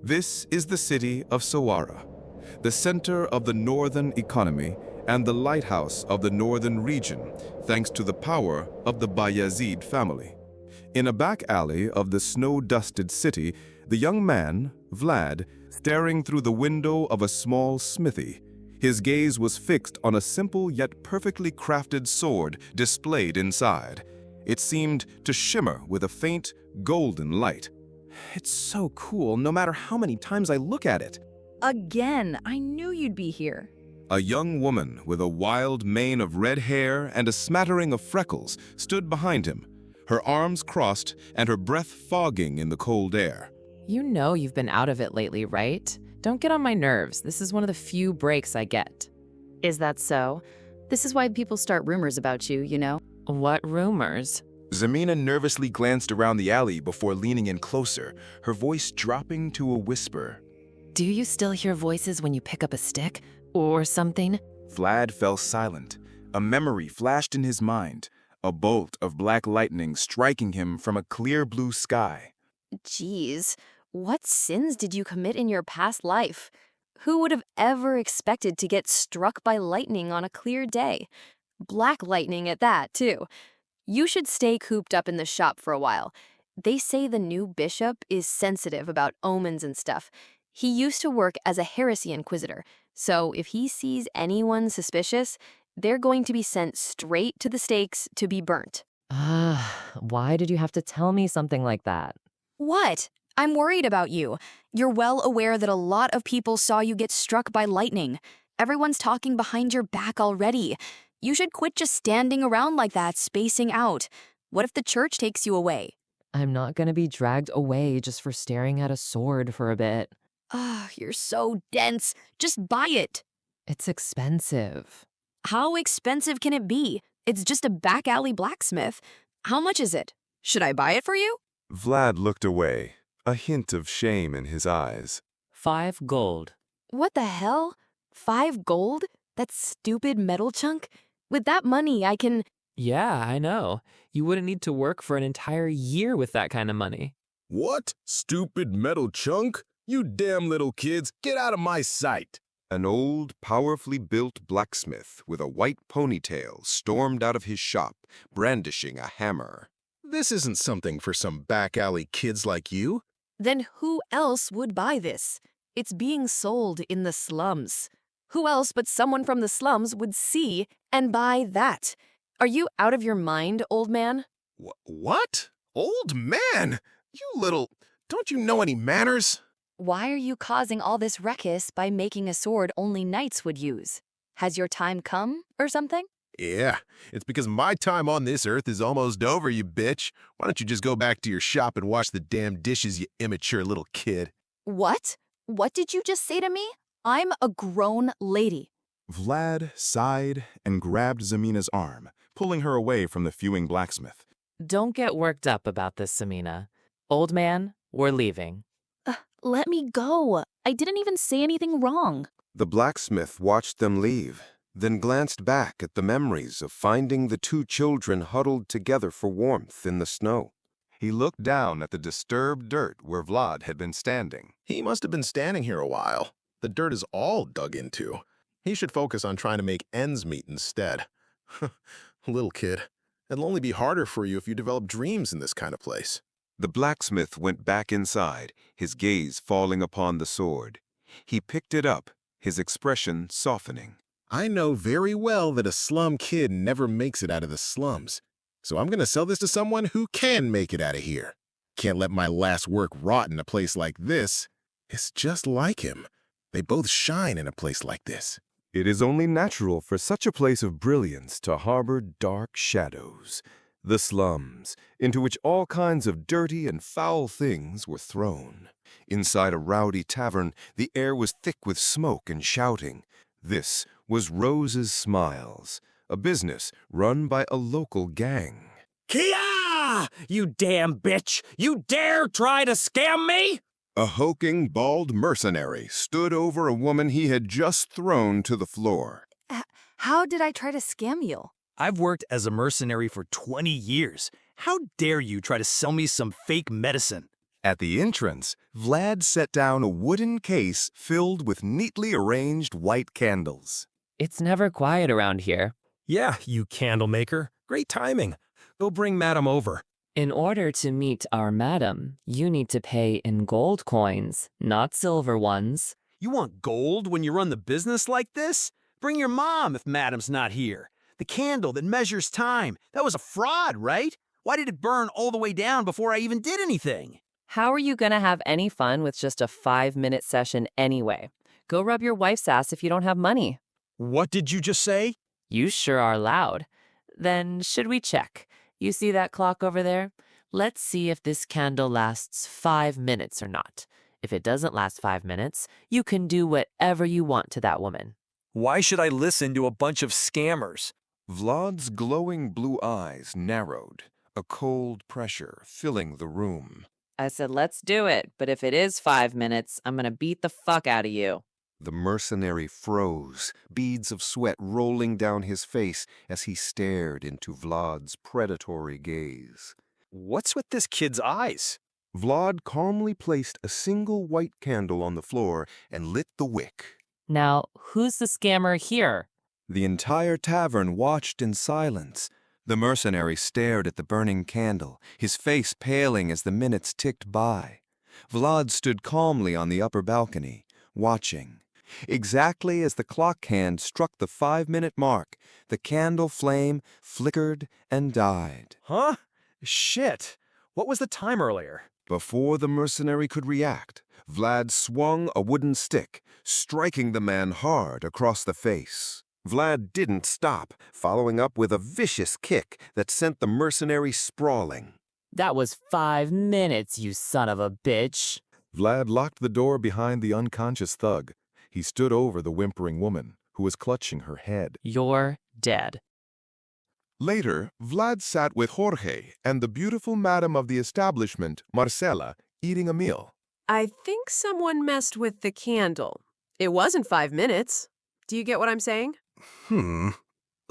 This is the city of Soara, the center of the northern economy and the lighthouse of the northern region, thanks to the power of the Bayezid family. In a back alley of the snow-dusted city, the young man, Vlad, staring through the window of a small smithy. His gaze was fixed on a simple yet perfectly crafted sword displayed inside. It seemed to shimmer with a faint, golden light. It's so cool, no matter how many times I look at it. Again, I knew you'd be here. A young woman with a wild mane of red hair and a smattering of freckles stood behind him, her arms crossed and her breath fogging in the cold air. You know you've been out of it lately, right? Don't get on my nerves. This is one of the few breaks I get. Is that so? This is why people start rumors about you, you know? What rumors? Zamina nervously glanced around the alley before leaning in closer, her voice dropping to a whisper. Do you still hear voices when you pick up a stick? Or something? Vlad fell silent. A memory flashed in his mind, a bolt of black lightning striking him from a clear blue sky. Geez, what sins did you commit in your past life? Who would have ever expected to get struck by lightning on a clear day? Black lightning at that, too. You should stay cooped up in the shop for a while. They say the new bishop is sensitive about omens and stuff. He used to work as a heresy inquisitor, so if he sees anyone suspicious, they're going to be sent straight to the stakes to be burnt. Why did you have to tell me something like that? What? I'm worried about you. You're well aware that a lot of people saw you get struck by lightning. Everyone's talking behind your back already. You should quit just standing around like that, spacing out. What if the church takes you away? I'm not gonna be dragged away just for staring at a sword for a bit. You're so dense. Just buy it. It's expensive. How expensive can it be? It's just a back alley blacksmith. How much is it? Should I buy it for you? Vlad looked away, a hint of shame in his eyes. 5 gold. What the hell? 5 gold? That stupid metal chunk? With that money, I can... Yeah, I know. You wouldn't need to work for an entire year with that kind of money. What? Stupid metal chunk? You damn little kids, get out of my sight! An old, powerfully built blacksmith with a white ponytail stormed out of his shop, brandishing a hammer. This isn't something for some back alley kids like you. Then who else would buy this? It's being sold in the slums. Who else but someone from the slums would see and buy that? Are you out of your mind, old man? What? Old man? You little... Don't you know any manners? Why are you causing all this ruckus by making a sword only knights would use? Has your time come or something? Yeah, it's because my time on this earth is almost over, you bitch. Why don't you just go back to your shop and wash the damn dishes, you immature little kid? What? What did you just say to me? I'm a grown lady. Vlad sighed and grabbed Zamina's arm, pulling her away from the fuming blacksmith. Don't get worked up about this, Samina. Old man, we're leaving. Let me go. I didn't even say anything wrong. The blacksmith watched them leave, then glanced back at the memories of finding the two children huddled together for warmth in the snow. He looked down at the disturbed dirt where Vlad had been standing. He must have been standing here a while. The dirt is all dug into. He should focus on trying to make ends meet instead. Little kid, it'll only be harder for you if you develop dreams in this kind of place. The blacksmith went back inside, his gaze falling upon the sword. He picked it up, his expression softening. I know very well that a slum kid never makes it out of the slums, so I'm going to sell this to someone who can make it out of here. Can't let my last work rot in a place like this. It's just like him. They both shine in a place like this. It is only natural for such a place of brilliance to harbor dark shadows. The slums, into which all kinds of dirty and foul things were thrown. Inside a rowdy tavern, the air was thick with smoke and shouting. This was Rose's Smiles, a business run by a local gang. Kia! You damn bitch! You dare try to scam me? A hulking, bald mercenary stood over a woman he had just thrown to the floor. How did I try to scam you? I've worked as a mercenary for 20 years. How dare you try to sell me some fake medicine? At the entrance, Vlad set down a wooden case filled with neatly arranged white candles. It's never quiet around here. Yeah, you candle maker. Great timing. Go bring Madam over. In order to meet our madam, you need to pay in gold coins, not silver ones. You want gold when you run the business like this? Bring your mom if Madam's not here. The candle that measures time. That was a fraud, right? Why did it burn all the way down before I even did anything? How are you gonna have any fun with just a 5-minute session anyway? Go rub your wife's ass if you don't have money. What did you just say? You sure are loud. Then should we check? You see that clock over there? Let's see if this candle lasts 5 minutes or not. If it doesn't last 5 minutes, you can do whatever you want to that woman. Why should I listen to a bunch of scammers? Vlad's glowing blue eyes narrowed, a cold pressure filling the room. I said, let's do it, but if it is 5 minutes, I'm gonna beat the fuck out of you. The mercenary froze, beads of sweat rolling down his face as he stared into Vlad's predatory gaze. What's with this kid's eyes? Vlad calmly placed a single white candle on the floor and lit the wick. Now, who's the scammer here? The entire tavern watched in silence. The mercenary stared at the burning candle, his face paling as the minutes ticked by. Vlad stood calmly on the upper balcony, watching. Exactly as the clock hand struck the 5-minute mark, the candle flame flickered and died. Huh? Shit. What was the time earlier? Before the mercenary could react, Vlad swung a wooden stick, striking the man hard across the face. Vlad didn't stop, following up with a vicious kick that sent the mercenary sprawling. That was 5 minutes, you son of a bitch. Vlad locked the door behind the unconscious thug. He stood over the whimpering woman, who was clutching her head. You're dead. Later, Vlad sat with Jorge and the beautiful madam of the establishment, Marcela, eating a meal. I think someone messed with the candle. It wasn't 5 minutes. Do you get what I'm saying?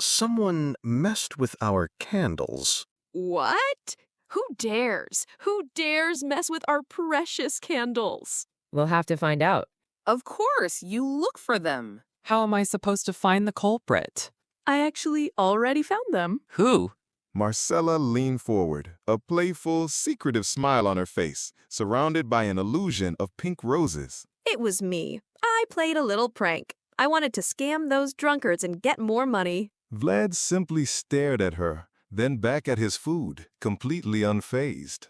Someone messed with our candles. What? Who dares? Who dares mess with our precious candles? We'll have to find out. Of course, you look for them. How am I supposed to find the culprit? I actually already found them. Who? Marcela leaned forward, a playful, secretive smile on her face, surrounded by an illusion of pink roses. It was me. I played a little prank. I wanted to scam those drunkards and get more money. Vlad simply stared at her, then back at his food, completely unfazed.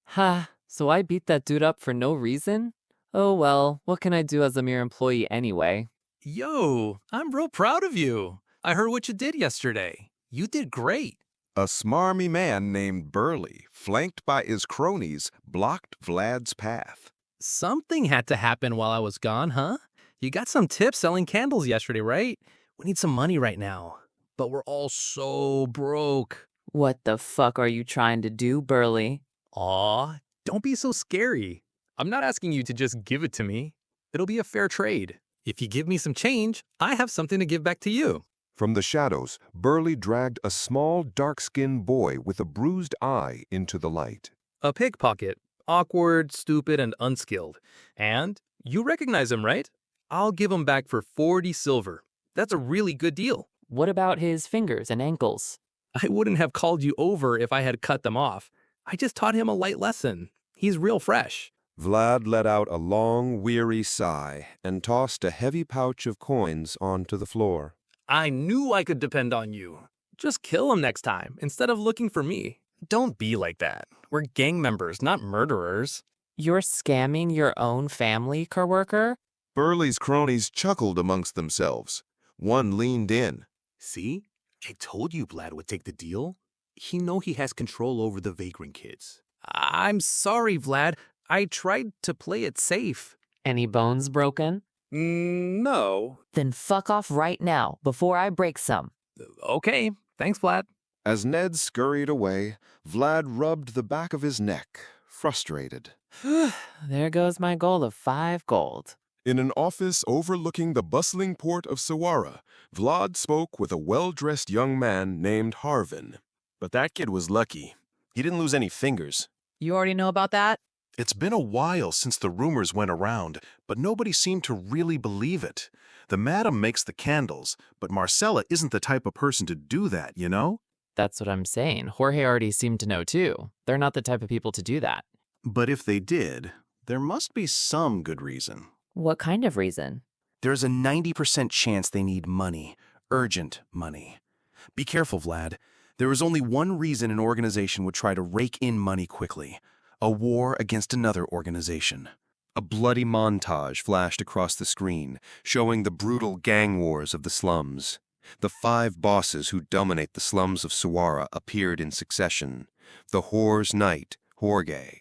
Ha, so I beat that dude up for no reason? Oh well, what can I do as a mere employee anyway? Yo, I'm real proud of you. I heard what you did yesterday. You did great. A smarmy man named Burley, flanked by his cronies, blocked Vlad's path. Something had to happen while I was gone, huh? You got some tips selling candles yesterday, right? We need some money right now. But we're all so broke. What the fuck are you trying to do, Burley? Aw, don't be so scary. I'm not asking you to just give it to me. It'll be a fair trade. If you give me some change, I have something to give back to you. From the shadows, Burley dragged a small, dark-skinned boy with a bruised eye into the light. A pickpocket. Awkward, stupid, and unskilled. And you recognize him, right? I'll give him back for 40 silver. That's a really good deal. What about his fingers and ankles? I wouldn't have called you over if I had cut them off. I just taught him a light lesson. He's real fresh. Vlad let out a long, weary sigh and tossed a heavy pouch of coins onto the floor. I knew I could depend on you. Just kill him next time, instead of looking for me. Don't be like that. We're gang members, not murderers. You're scamming your own family, coworker? Burley's cronies chuckled amongst themselves. One leaned in. See? I told you Vlad would take the deal. He know he has control over the vagrant kids. I'm sorry, Vlad. I tried to play it safe. Any bones broken? No. Then fuck off right now, before I break some. Okay, thanks, Vlad. As Ned scurried away, Vlad rubbed the back of his neck, frustrated. There goes my goal of 5 gold. In an office overlooking the bustling port of Soara, Vlad spoke with a well-dressed young man named Harvin. But that kid was lucky. He didn't lose any fingers. You already know about that? It's been a while since the rumors went around, but nobody seemed to really believe it. The madam makes the candles, but Marcella isn't the type of person to do that, you know? That's what I'm saying. Jorge already seemed to know too. They're not the type of people to do that. But if they did, there must be some good reason. What kind of reason? There's a 90% chance they need money. Urgent money. Be careful, Vlad. There is only one reason an organization would try to rake in money quickly. A war against another organization. A bloody montage flashed across the screen, showing the brutal gang wars of the slums. The 5 bosses who dominate the slums of Soara appeared in succession. The whore's knight, Jorge.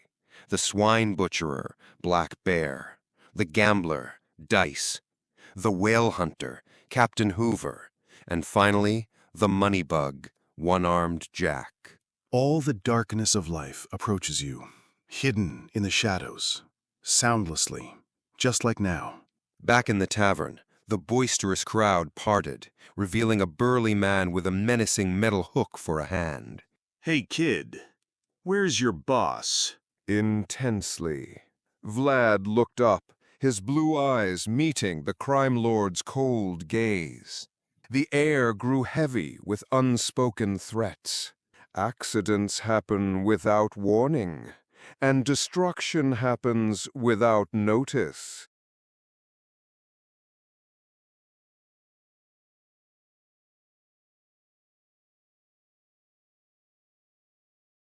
The swine butcherer, Black Bear. The gambler, Dice. The whale hunter, Captain Hoover. And finally, the money bug, One-Armed Jack. All the darkness of life approaches you, hidden in the shadows, soundlessly, just like now. Back in the tavern, the boisterous crowd parted, revealing a burly man with a menacing metal hook for a hand. Hey, kid, where's your boss? Intensely, Vlad looked up, his blue eyes meeting the crime lord's cold gaze. The air grew heavy with unspoken threats. Accidents happen without warning, and destruction happens without notice.